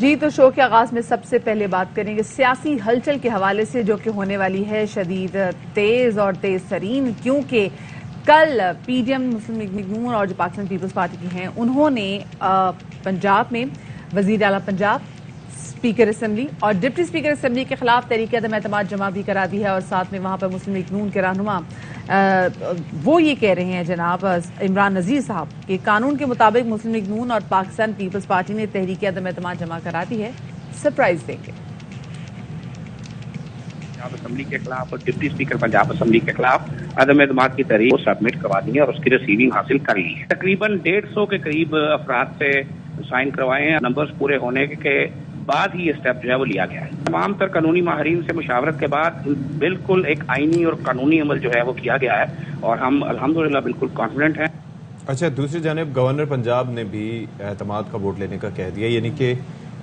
جی تو شو کے آغاز میں سب سے پہلے بات کریں گے سیاسی ہلچل کے حوالے سے جو کہ ہونے والی ہے شدید تیز اور تیز ترین، کیونکہ کل پی ڈی ایم مسلم لیگ نون اور جو پاکستان پیپلز پارٹی کی ہیں انہوں نے پنجاب میں وزیر اعلیٰ پنجاب، اسپیکر اسمبلی اور ڈپٹی اسپیکر اسمبلی کے خلاف تحریک عدم اعتماد جمع بھی کرا دی ہے، اور ساتھ میں وہاں پر مسلم لیگ نون کے رہنما وہ یہ کہہ رہے ہیں جناب عمران نذیر صاحب کہ قانون کے مطابق مسلم لیگ نون اور پاکستان پیپلز پارٹی نے تحریک عدم اعتماد جمع کرا دی ہے۔ سرپرائز دیں گے پنجاب اسمبلی کے خلاف اور ڈپٹی اسپیکر پنجاب اسمبلی کے خلاف عدم اعتماد کی تحریک کو سبمٹ کروا دی ہے اور اس کی ریسیونگ حاصل کر لی ہے۔ تقریباً 150 کے قریب افراد سے سائن کروائے ہیں۔ نمبرز پورے ہونے کے بعد ہی یہ اسٹیپ جو ہے وہ لیا گیا ہے۔ تمام تر قانونی ماہرین سے مشاورت کے بعد بالکل ایک آئینی اور قانونی عمل جو ہے وہ کیا گیا ہے اور ہم الحمدللہ بالکل کانفیڈنٹ ہیں۔ اچھا، دوسری جانب گورنر پنجاب نے بھی اعتماد کا ووٹ لینے کا کہہ دیا، یعنی کہ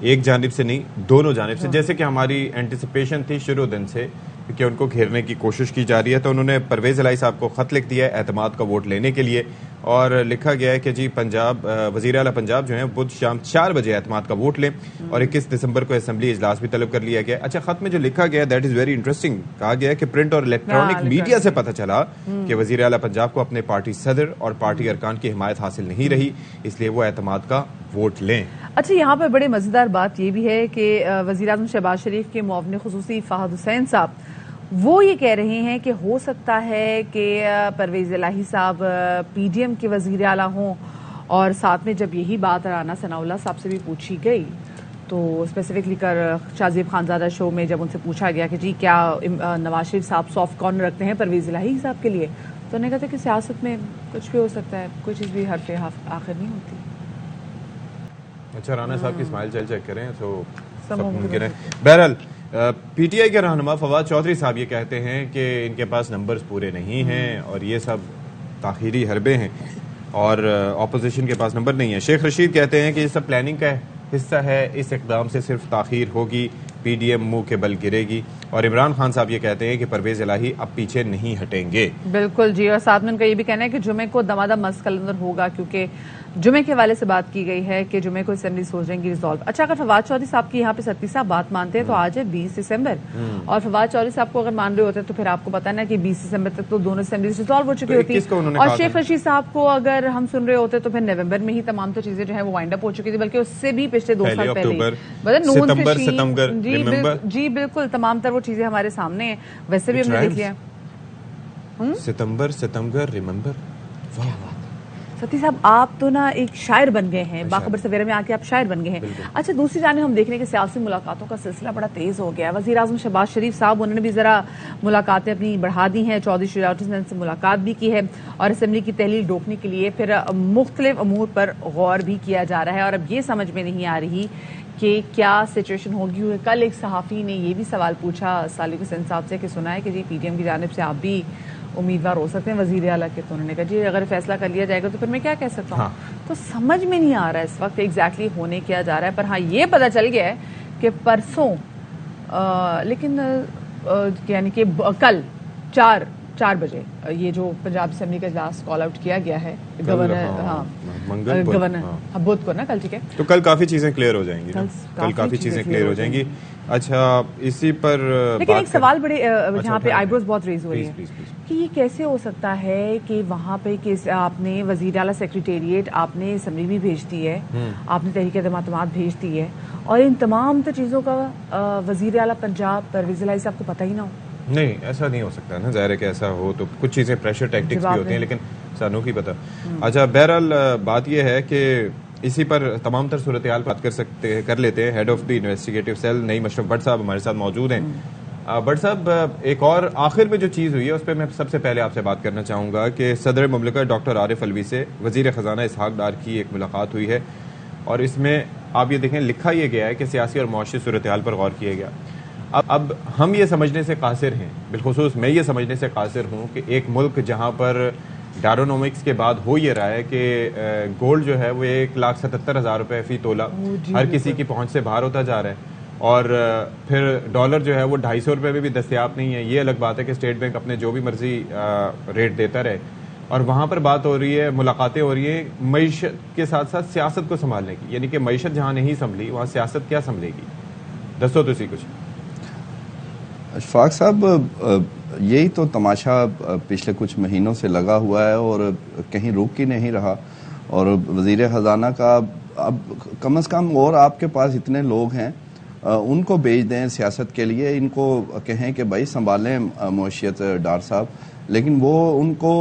ایک جانب سے نہیں دونوں جانب سے، جیسے کہ ہماری اینٹیسپیشن تھی شروع دن سے کہ ان کو گھیرنے کی کوشش کی جا رہی ہے، تو انہوں نے پرویز الہی صاحب کو خط لکھ دیا ہے اعتماد کا ووٹ لینے کے لیے، اور لکھا گیا ہے کہ جی پنجاب وزیر اعلیٰ پنجاب جو ہیں بدھ شام 4 بجے اعتماد کا ووٹ لیں، اور 21 دسمبر کو اسمبلی اجلاس بھی طلب کر لیا گیا ہے۔ اچھا، خط میں جو لکھا گیا دیٹ از ویری انٹرسٹنگ، کہا گیا ہے کہ پرنٹ اور الیکٹرانک میڈیا سے پتہ چلا کہ وزیر اعلیٰ پنجاب کو اپنے پارٹی صدر اور پارٹی ارکان کی حمایت حاصل نہیں رہی، اس لیے وہ اعتماد کا ووٹ لیں۔ اچھا، یہاں پر بڑے مزیدار بات یہ بھی ہے کہ وزیر اعظم شہباز شریف کے معاون خصوصی فہد حسین صاحب وہ یہ کہہ رہے ہیں کہ ہو سکتا ہے کہ پرویز الہی صاحب پی ڈی ایم کے وزیر اعلیٰ ہوں، اور ساتھ میں جب یہی بات رانا ثناء اللہ صاحب سے بھی پوچھی گئی تو اسپیسیفکلی کر شاہزیب خانزادہ شو میں جب ان سے پوچھا گیا کہ جی کیا نواز شریف صاحب سافٹ کارنر رکھتے ہیں پرویز الہی صاحب کے لیے، تو انہوں نے کہا تھا کہ سیاست میں کچھ بھی ہو سکتا ہے، کوئی چیز بھی حرف آخر نہیں ہوتی۔ اچھا، رانا صاحب کی اسمائل چیک کریں تو سب ممکن ہے۔ بہرحال پی ٹی آئی کے رہنما فواد چودھری صاحب یہ کہتے ہیں کہ ان کے پاس نمبرز پورے نہیں ہیں اور یہ سب تاخیری حربے ہیں اور اپوزیشن کے پاس نمبر نہیں ہے۔ شیخ رشید کہتے ہیں کہ یہ سب پلاننگ کا حصہ ہے، اس اقدام سے صرف تاخیر ہوگی، پی ڈی ایم منہ کے بل گرے گی، اور عمران خان صاحب یہ کہتے ہیں کہ پرویز الہی اب پیچھے نہیں ہٹیں گے۔ بالکل جی، اور ساتھ میں ان کا یہ بھی کہنا ہے کہ جمعے کو دمادم مست کلندر ہوگا، کیونکہ جمعے کے حوالے سے بات کی گئی ہے کہ جمعے کو اسمبلی سوچ رہیں گی ریزالو۔ اچھا، اگر فواد چودھری صاحب کی یہاں پہ ستی صاحب بات مانتے ہیں تو آج ہے 20 دسمبر، اور فواد چودھری صاحب کو اگر مان رہے ہوتے تو پھر آپ کو پتا نا کہ 20 دسمبر تک تو دونوں اسمبلیز ریزالو ہو چکی ہوتی، اور شیخ رشید صاحب کو اگر ہم سن رہے ہوتے تو پھر نومبر میں ہی تمام تو چیزیں جو ہیں وہ وائنڈ اپ ہو چکی تھی، بلکہ اس سے بھی پچھلے 2 سال پہلے جی بالکل تمام تر وہ چیزیں ہمارے سامنے ہیں، ویسے بھی ہم نے دیکھ لیا ستمبر ریممبر۔ ستی صاحب آپ تو نا ایک شاعر بن گئے ہیں، باخبر سویرے میں آ کے آپ شاعر بن گئے ہیں۔ اچھا، دوسری جانب ہم دیکھ رہے ہیں کہ سیاسی ملاقاتوں کا سلسلہ بڑا تیز ہو گیا ہے۔ وزیر اعظم شہباز شریف صاحب انہوں نے بھی ذرا ملاقاتیں اپنی بڑھا دی ہیں، چودھری شجاعت حسین سے ملاقات بھی کی ہے، اور اسمبلی کی تحلیل روکنے کے لیے پھر مختلف امور پر غور بھی کیا جا رہا ہے، اور اب یہ سمجھ میں نہیں آ رہی کہ کیا سچویشن ہوگی۔ کل ایک صحافی نے یہ بھی سوال پوچھا سالک حسین صاحب سے کہ سنا ہے کہ جی پی ڈی ایم کی جانب سے آپ بھی امیدوار ہو سکتے ہیں وزیر اعلیٰ کے، تو انہوں نے کہا جی اگر فیصلہ کر لیا جائے گا تو پھر میں کیا کہہ سکتا ہوں۔ تو سمجھ میں نہیں آ رہا ہے اس وقت ایگزیکٹلی ہونے کیا جا رہا ہے، پر ہاں یہ پتہ چل گیا ہے کہ پرسوں لیکن یعنی کہ کل 4 بجے یہ جو پنجاب اسمبلی کا اجلاس کال آؤٹ کیا گیا ہے گورنر بدھ کو نا کل، ٹھیک ہے، تو کل کافی چیزیں کلیئر ہو جائیں گی، کل کافی چیزیں کلیئر ہو جائیں گی۔ اچھا، اسی پر لیکن ایک سوال بڑے یہاں پہ آئی بروز بہت ریز ہو رہی ہے کہ یہ کیسے ہو سکتا ہے کہ وہاں پہ آپ نے وزیر اعلیٰ سیکریٹریٹ آپ نے اسمبلی بھی بھیج دی ہے، آپ نے تحریک عدم اعتماد بھیج دی ہے، اور ان تمام چیزوں کا وزیر اعلیٰ پنجاب پرویز الہی صاحب کو پتہ ہی نہ ہو؟ نہیں، ایسا نہیں ہو سکتا نا، ظاہر ہے کہ ایسا ہو تو کچھ چیزیں پریشر ٹیکٹکس بھی ہوتی ہیں، لیکن سانوں کی پتہ۔ اچھا، بہرحال بات یہ ہے کہ اسی پر تمام تر صورتحال بات کر لیتے ہیں۔ Head of the investigative cell Naeem Ashraf Butt صاحب ہمارے ساتھ موجود ہیں۔ بٹ صاحب، ایک اور آخر میں جو چیز ہوئی ہے اس پہ میں سب سے پہلے آپ سے بات کرنا چاہوں گا کہ صدر مملکت ڈاکٹر عارف علوی سے وزیر خزانہ اسحاق ڈار کی ایک ملاقات ہوئی ہے، اور اس میں آپ یہ دیکھیں لکھا یہ گیا ہے کہ سیاسی اور معاشی صورتحال پر غور کیا گیا۔ اب ہم یہ سمجھنے سے قاصر ہیں، بالخصوص میں یہ سمجھنے سے قاصر ہوں کہ ایک ملک جہاں پر ڈارونومکس کے بعد ہو یہ رہا ہے کہ گولڈ جو ہے وہ 1,77,000 روپے فی تولہ ہر کسی کی پہنچ سے باہر ہوتا جا رہا ہے، اور پھر ڈالر جو ہے وہ 250 روپے میں بھی دستیاب نہیں ہے۔ یہ الگ بات ہے کہ اسٹیٹ بینک اپنے جو بھی مرضی ریٹ دیتا رہے، اور وہاں پر بات ہو رہی ہے, ملاقاتیں ہو رہی ہیں معیشت کے ساتھ ساتھ سیاست کو سنبھالنے کی, یعنی کہ معیشت جہاں نہیں سنبھلی وہاں سیاست کیا سنبھلے گی؟ دسو تسی کچھ. اشفاق صاحب, یہی تو تماشا پچھلے کچھ مہینوں سے لگا ہوا ہے اور کہیں رک ہی نہیں رہا. اور وزیر خزانہ کا اب کم از کم, اور آپ کے پاس اتنے لوگ ہیں, ان کو بھیج دیں سیاست کے لیے, ان کو کہیں کہ بھائی سنبھالیں معیشت ڈار صاحب. لیکن وہ ان کو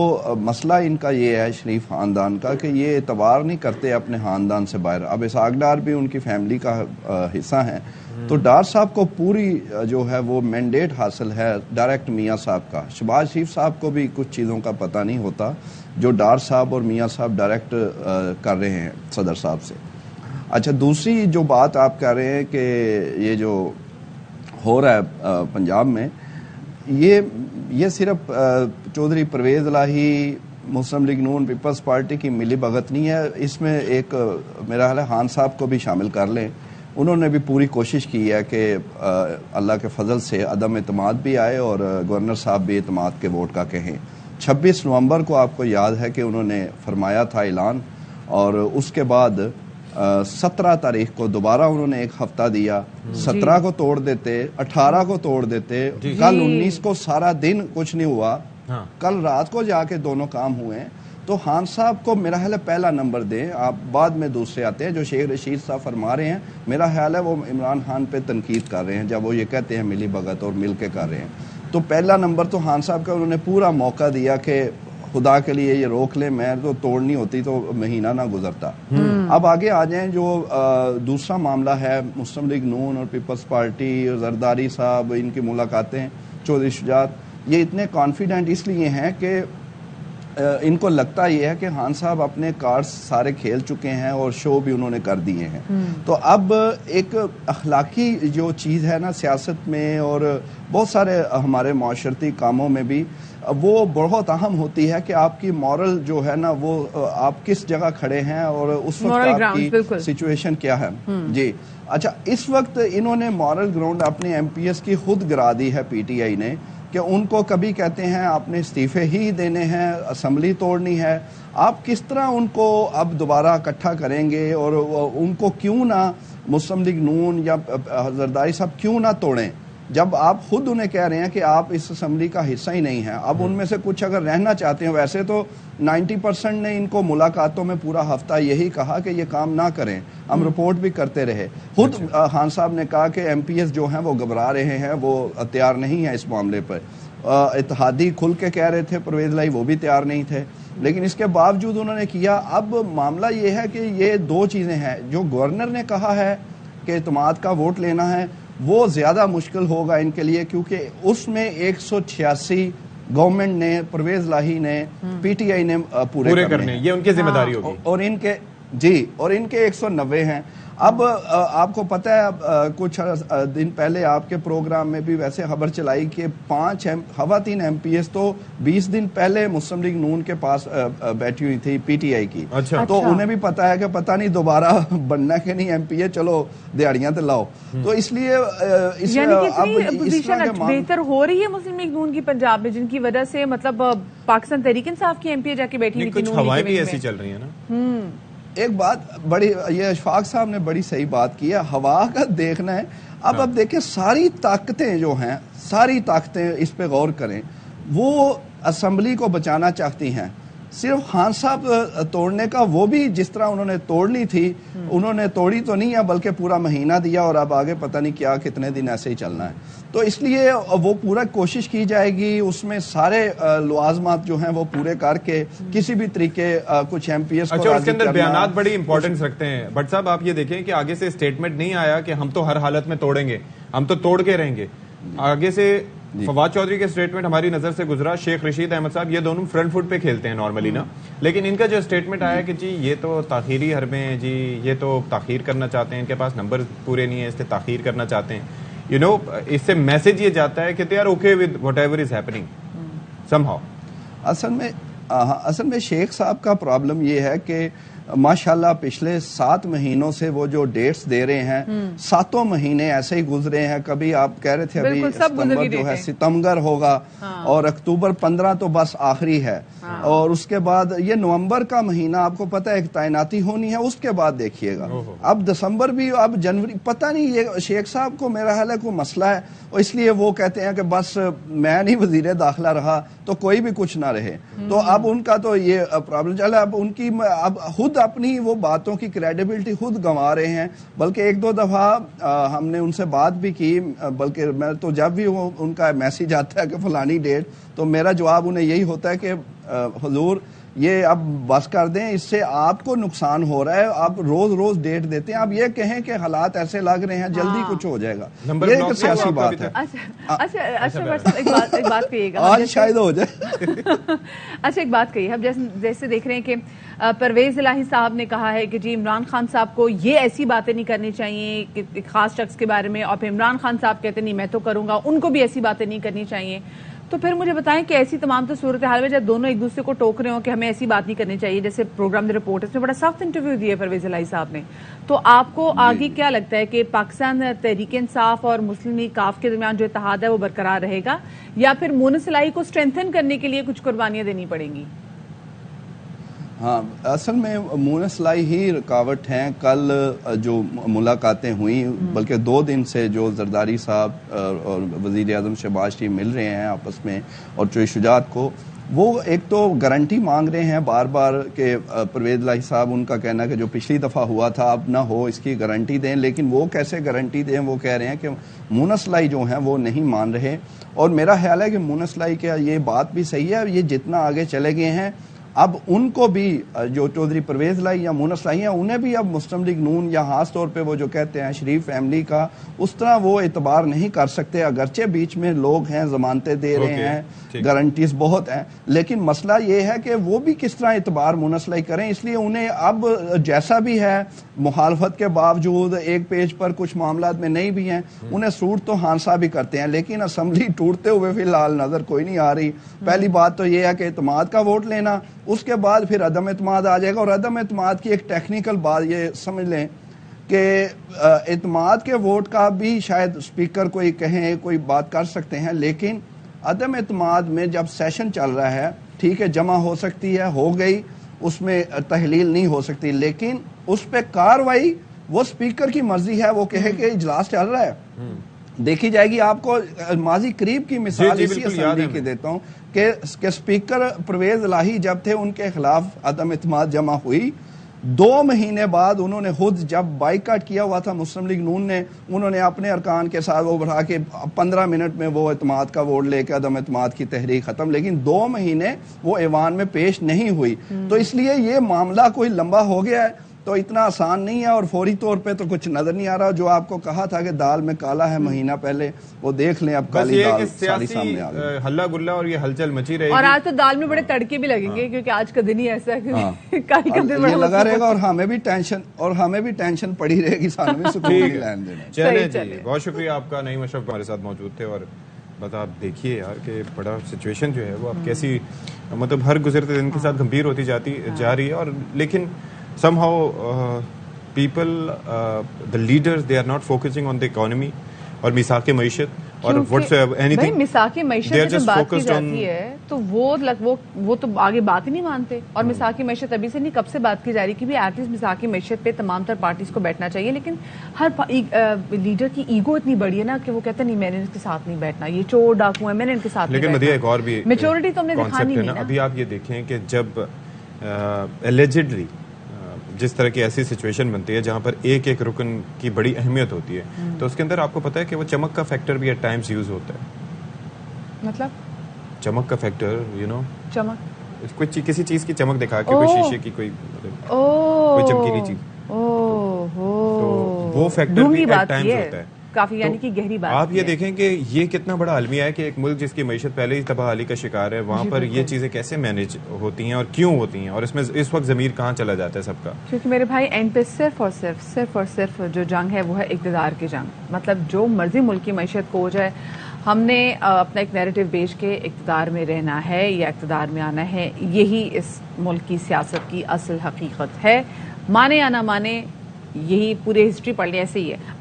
مسئلہ ان کا یہ ہے شریف خاندان کا کہ یہ اعتبار نہیں کرتے اپنے خاندان سے باہر. اب اسحاق ڈار بھی ان کی فیملی کا حصہ ہیں, تو ڈار صاحب کو پوری جو ہے وہ مینڈیٹ حاصل ہے ڈائریکٹ میاں صاحب کا. شہباز شریف صاحب کو بھی کچھ چیزوں کا پتہ نہیں ہوتا جو ڈار صاحب اور میاں صاحب ڈائریکٹ کر رہے ہیں صدر صاحب سے. اچھا, دوسری جو بات آپ کہہ رہے ہیں کہ یہ جو ہو رہا ہے پنجاب میں, یہ صرف چودھری پرویز الہی مسلم لیگ نون پیپلز پارٹی کی ملی بھگت نہیں ہے, اس میں ایک میرا خیال ہے خان صاحب کو بھی شامل کر لیں. انہوں نے بھی پوری کوشش کی ہے کہ اللہ کے فضل سے عدم اعتماد بھی آئے اور گورنر صاحب بھی اعتماد کے ووٹ کا کہیں. 26 نومبر کو آپ کو یاد ہے کہ انہوں نے فرمایا تھا اعلان, اور اس کے بعد 17 تاریخ کو دوبارہ انہوں نے ایک ہفتہ دیا. 17 کو توڑ دیتے, 18 کو توڑ دیتے, کل 19 کو سارا دن کچھ نہیں ہوا, کل رات کو جا کے دونوں کام ہوئے. تو خان صاحب کو میرا خیال ہے پہلا نمبر دیں, آپ بعد میں دوسرے آتے ہیں. جو شیخ رشید صاحب فرما رہے ہیں, میرا خیال ہے وہ عمران خان پہ تنقید کر رہے ہیں جب وہ یہ کہتے ہیں ملی بھگت اور مل کے کر رہے ہیں. تو پہلا نمبر تو خان صاحب کا انہوں نے پورا موقع دیا کہ خدا کے لیے یہ روک لیں, میں تو توڑنی ہوتی تو مہینہ نہ گزرتا. اب آگے آ جائیں, جو دوسرا معاملہ ہے مسلم لیگ نون اور پیپلز پارٹی, زرداری صاحب ان کی ملاقاتیں, چودھری شجاعت, یہ اتنے کانفیڈنٹ اس لیے ہیں کہ ان کو لگتا یہ ہے کہ خان صاحب اپنے کارڈز سارے کھیل چکے ہیں اور شو بھی انہوں نے کر دیے ہیں. تو اب ایک اخلاقی جو چیز ہے نا سیاست میں اور بہت سارے ہمارے معاشرتی کاموں میں بھی, وہ بہت اہم ہوتی ہے کہ آپ کی مورل جو ہے نا وہ آپ کس جگہ کھڑے ہیں اور اس وقت آپ کی سچویشن کیا ہے. جی اچھا, اس وقت انہوں نے مورل گراؤنڈ اپنے ایم پی ایس کی خود گرا دی ہے پی ٹی آئی نے, کہ ان کو کبھی کہتے ہیں آپ نے استعفے ہی دینے ہیں, اسمبلی توڑنی ہے. آپ کس طرح ان کو اب دوبارہ اکٹھا کریں گے, اور ان کو کیوں نہ مسلم لیگ نون یا زرداری صاحب کیوں نہ توڑیں جب آپ خود انہیں کہہ رہے ہیں کہ آپ اس اسمبلی کا حصہ ہی نہیں ہیں. اب ان میں سے کچھ اگر رہنا چاہتے ہیں, ویسے تو 90% نے ان کو ملاقاتوں میں پورا ہفتہ یہی کہا کہ یہ کام نہ کریں, ہم رپورٹ بھی کرتے رہے. خود خان صاحب نے کہا کہ ایم پی ایس جو ہیں وہ گھبرا رہے ہیں, وہ تیار نہیں ہیں اس معاملے پر. اتحادی کھل کے کہہ رہے تھے پرویز الہی, وہ بھی تیار نہیں تھے, لیکن اس کے باوجود انہوں نے کیا. اب معاملہ یہ ہے کہ یہ دو چیزیں ہیں, جو گورنر نے کہا ہے کہ اعتماد کا ووٹ لینا ہے وہ زیادہ مشکل ہوگا ان کے لیے, کیونکہ اس میں 186 گورنمنٹ نے, پرویز الہی نے, پی ٹی آئی نے پورے کرنے, یہ ان کی ذمہ داری ہوگی. اور ان کے اور ان کے 190 ہیں. اب آپ کو پتہ ہے کچھ دن پہلے آپ کے پروگرام میں بھی ویسے خبر چلائی کہ 5 خواتین ایم پی ایس تو 20 دن پہلے مسلم لیگ نون کے پاس بیٹھی ہوئی تھی پی ٹی آئی کی. تو انہیں بھی پتا ہے کہ پتہ نہیں دوبارہ بننا کہ نہیں ایم پی اے, چلو دیہڑیاں تو لاؤ. تو اس لیے بہتر ہو رہی ہے مسلم لیگ نون کی پنجاب میں, جن کی وجہ سے مطلب پاکستان تحریک انصاف کی ایم پی اے جا کے بیٹھی, کچھ ہوائیں بھی ایسی چل رہی ہیں نا. ایک بات بڑی, یہ اشفاق صاحب نے بڑی صحیح بات کی ہے, ہوا کا دیکھنا ہے. اب دیکھیں ساری طاقتیں جو ہیں, ساری طاقتیں اس پہ غور کریں, وہ اسمبلی کو بچانا چاہتی ہیں. صرف خان صاحب توڑنے کا, وہ بھی جس طرح انہوں نے توڑ لی تھی, انہوں نے توڑی تو نہیں ہے بلکہ پورا مہینہ دیا, اور اب آگے پتہ نہیں کیا کتنے دن ایسے ہی چلنا ہے. تو اس لیے وہ پورا کوشش کی جائے گی, اس میں سارے لوازمات جو ہیں وہ پورے کر کے کسی بھی طریقے کچھ ایم پی ایس کو. اچھا, اس کے اندر بیانات بڑی امپورٹنس رکھتے ہیں. بٹ صاحب آپ یہ دیکھیں کہ آگے سے اسٹیٹمنٹ نہیں آیا کہ ہم تو ہر حالت میں توڑیں گے, ہم تو توڑ کے رہیں گے. آگے سے فواد چودھری کے اسٹیٹمنٹ ہماری نظر سے گزرا, شیخ رشید احمد صاحب, یہ دونوں فرنٹ فٹ پہ کھیلتے ہیں نارملی نا, لیکن ان کا جو اسٹیٹمنٹ آیا کہ جی یہ تو تاخیری حربے ہیں, جی یہ تو تاخیر کرنا چاہتے ہیں, ان کے پاس نمبر پورے نہیں ہیں اس لیے تاخیر کرنا چاہتے ہیں. یو نو, اس سے میسج یہ جاتا ہے کہ they are okay with whatever is happening somehow. اصل میں شیخ صاحب کا پرابلم یہ ہے کہ ماشاءاللہ پچھلے 7 مہینوں سے وہ جو ڈیٹس دے رہے ہیں, 7 مہینے ایسے ہی گزرے ہیں. کبھی آپ کہہ رہے تھے ابھی ستمبر جو ہے ستمبر ہوگا, اور اکتوبر 15 تو بس آخری ہے. اور اس کے بعد یہ نومبر کا مہینہ آپ کو پتہ ہے ایک تعیناتی ہونی ہے، اس کے بعد دیکھیے گا اب دسمبر بھی، اب جنوری، پتہ نہیں یہ شیخ صاحب کو میرا خیال ہے کوئی مسئلہ ہے اور اس لیے وہ کہتے ہیں کہ بس میں نہیں وزیر داخلہ رہا تو کوئی بھی کچھ نہ رہے، تو اب ان کا تو یہ پرابلم چل رہا ہے، اب ان کی اب خود اپنی وہ باتوں کی کریڈیبلٹی خود گنوا رہے ہیں، بلکہ ایک دو دفعہ ہم نے ان سے بات بھی کی، بلکہ میں تو جب بھی وہ ان کا میسیج آتا ہے کہ فلانی ڈیٹ، تو میرا جواب انہیں یہی ہوتا ہے کہ حضور یہ اب بس کر دیں، اس سے آپ کو نقصان ہو رہا ہے، آپ روز روز ڈیٹ دیتے ہیں، آپ یہ کہیں کہ حالات ایسے لگ رہے ہیں جلدی کچھ ہو جائے گا، یہ ایک سیاسی بات ہے۔ ایک بات کہیے گا آج شاید ہو جائے۔ اچھا ایک بات کہیے، ہم جیسے دیکھ رہے ہیں کہ پرویز الہی صاحب نے کہا ہے کہ جی عمران خان صاحب کو یہ ایسی باتیں نہیں کرنی چاہیے کہ ایک خاص شخص کے بارے میں، اور پھر عمران خان صاحب کہتے نہیں میں تو کروں گا، ان کو بھی ایسی باتیں نہیں کرنی چاہیے، تو پھر مجھے بتائیں کہ ایسی تمام تو صورتحال میں جب دونوں ایک دوسرے کو ٹوک رہے ہوں کہ ہمیں ایسی بات نہیں کرنی چاہیے، جیسے پروگرام دی رپورٹ اس میں بڑا سخت انٹرویو دیا پرویز الہی صاحب نے، تو آپ کو آگے کیا لگتا ہے کہ پاکستان تحریک انصاف اور مسلم لیگ کاف کے درمیان جو اتحاد ہے وہ برقرار رہے گا، یا پھر مونس الہی کو اسٹرینتھن کرنے کے لیے کچھ قربانیاں دینی پڑیں گی؟ ہاں اصل میں مونس الہی ہی رکاوٹ ہیں، کل جو ملاقاتیں ہوئیں، بلکہ 2 دن سے جو زرداری صاحب اور وزیر اعظم شہباز شریف مل رہے ہیں آپس میں، اور چوئی شجاعت کو، وہ ایک تو گارنٹی مانگ رہے ہیں بار بار کہ پرویز الہی صاحب، ان کا کہنا کہ جو پچھلی دفعہ ہوا تھا اب نہ ہو، اس کی گارنٹی دیں، لیکن وہ کیسے گارنٹی دیں؟ وہ کہہ رہے ہیں کہ مونس الہی جو ہیں وہ نہیں مان رہے، اور میرا خیال ہے کہ مونس الہی کا یہ بات بھی صحیح ہے، یہ جتنا آگے چلے گئے ہیں اب ان کو بھی، جو چودھری پرویز الہی یا مونس الہی ہیں، انہیں بھی اب مسلم لیگ نون یا خاص طور پہ وہ جو کہتے ہیں شریف فیملی کا، اس طرح وہ اعتبار نہیں کر سکتے، اگرچہ بیچ میں لوگ ہیں ضمانتیں دے رہے ہیں، گارنٹیز بہت ہیں، لیکن مسئلہ یہ ہے کہ وہ بھی کس طرح اعتبار مونس الہی کریں، اس لیے انہیں اب جیسا بھی ہے مخالفت کے باوجود، ایک پیج پر کچھ معاملات میں نہیں بھی ہیں، انہیں سوٹ تو ہانسا بھی کرتے ہیں، لیکن اسمبلی ٹوٹتے ہوئے فی الحال نظر کوئی نہیں آ رہی۔ پہلی بات تو یہ ہے کہ اعتماد کا ووٹ لینا، اس کے بعد پھر عدم اعتماد آ جائے گا، اور عدم اعتماد کی ایک ٹیکنیکل بات یہ سمجھ لیں کہ اعتماد کے ووٹ کا بھی شاید اسپیکر کوئی کہیں، کوئی بات کر سکتے ہیں، لیکن عدم اعتماد میں جب سیشن چل رہا ہے، ٹھیک ہے جمع ہو سکتی ہے، ہو گئی، اس میں تحلیل نہیں ہو سکتی، لیکن اس پہ کاروائی وہ اسپیکر کی مرضی ہے، وہ کہے کہ اجلاس چل رہا ہے، دیکھی جائے گی۔ آپ کو ماضی قریب کی مثال اسی اسمبلی کی دیتا ہوں کہ اسپیکر پرویز الہی جب تھے، ان کے خلاف عدم اعتماد جمع ہوئی، 2 مہینے بعد انہوں نے خود جب بائیکاٹ کیا ہوا تھا مسلم لیگ نون نے، انہوں نے اپنے ارکان کے ساتھ وہ بڑھا کے 15 منٹ میں وہ اعتماد کا ووٹ لے کے عدم اعتماد کی تحریک ختم، لیکن 2 مہینے وہ ایوان میں پیش نہیں ہوئی، تو اس لیے یہ معاملہ کوئی لمبا ہو گیا ہے، تو اتنا آسان نہیں ہے، اور فوری طور پہ تو کچھ نظر نہیں آ رہا۔ جو آپ کو کہا تھا کہ دال میں کالا ہے مہینہ پہلے، وہ دیکھ لیں اب کالی دال ساری سامنے آ گئی، ہلا گلا اور یہ ہلچل مچی رہے گی، اور آج تو دال میں بڑے تڑکے بھی لگیں گے، کیونکہ آج کا دن ہی ایسا ہے کہ کل کا دن یہ لگا رہے گا، اور ہمیں بھی ٹینشن پڑی رہے گی، سانوں میں سکون نہیں لین دینا۔ چلیں جی، بہت شکریہ آپ کا، نعیم اشرف ہمارے ساتھ موجود تھے، اور بس آپ دیکھیے یار کہ بڑا سچویشن جو ہے وہ اب کیسی، مطلب ہر گزرتے دن کے ساتھ گمبھیر ہوتی جا رہی ہے، اور لیکن somehow people the leaders they are not focusing on the economy اور میثاق معیشت اور whatsoever anything، میثاق معیشت کی جب بات کی جاتی ہے تو وہ تو آگے بات ہی نہیں مانتے، اور میثاق معیشت ابھی سے نہیں کب سے بات کی جا رہی کہ بھی ایٹ لیسٹ میثاق معیشت پہ تمام تر پارٹیز کو بیٹھنا چاہیے، لیکن ہر لیڈر کی ایگو اتنی بڑی ہے نا کہ وہ کہتے ہیں نہیں میں نے ان کے ساتھ نہیں بیٹھنا، یہ چور ڈاکو ہیں، میں نے ان کے ساتھ نہیں بیٹھنا۔ لیکن مدیہ ایک اور بھی میچورٹی تو ہم نے دکھانی نہیں نا۔ ابھی آپ یہ دیکھیں کہ جب allegedly جس طرح کی ایسی سچویشن بنتی ہے جہاں پر ایک ایک رکن کی بڑی اہمیت ہوتی ہے، تو اس کے اندر آپ کو پتا ہے کہ وہ چمک کا فیکٹر بھی ایٹ ٹائمز یوز ہوتا ہے، مطلب چمک کا فیکٹر، چمک کسی چیز کی چمک دکھا کے، کوئی شیشے کی کوئی چمکیلی چیز، تو وہ فیکٹر بھی ایٹ ٹائمز ہوتا ہے کافی، یعنی کہ گہری بات۔ آپ یہ دیکھیں کہ یہ کتنا بڑا المیہ ہے کہ ایک ملک جس کی معیشت پہلے ہی تباہی کا شکار ہے، وہاں پر یہ چیزیں کیسے مینج ہوتی ہیں اور کیوں ہوتی ہیں، اور اس میں اس وقت ضمیر کہاں چلا جاتا ہے سب کا؟ کیونکہ میرے بھائی اینڈ پہ صرف جو جنگ ہے وہ ہے اقتدار کی جنگ، مطلب جو مرضی ملک کی معیشت کو ہو جائے، ہم نے اپنا ایک نیریٹو بیچ کے اقتدار میں رہنا ہے یا اقتدار میں آنا ہے، یہی اس ملک کی سیاست کی اصل حقیقت ہے، مانے یا نہ مانے، یہی پورے ہسٹری پڑھ لیں ایسے ہی ہے۔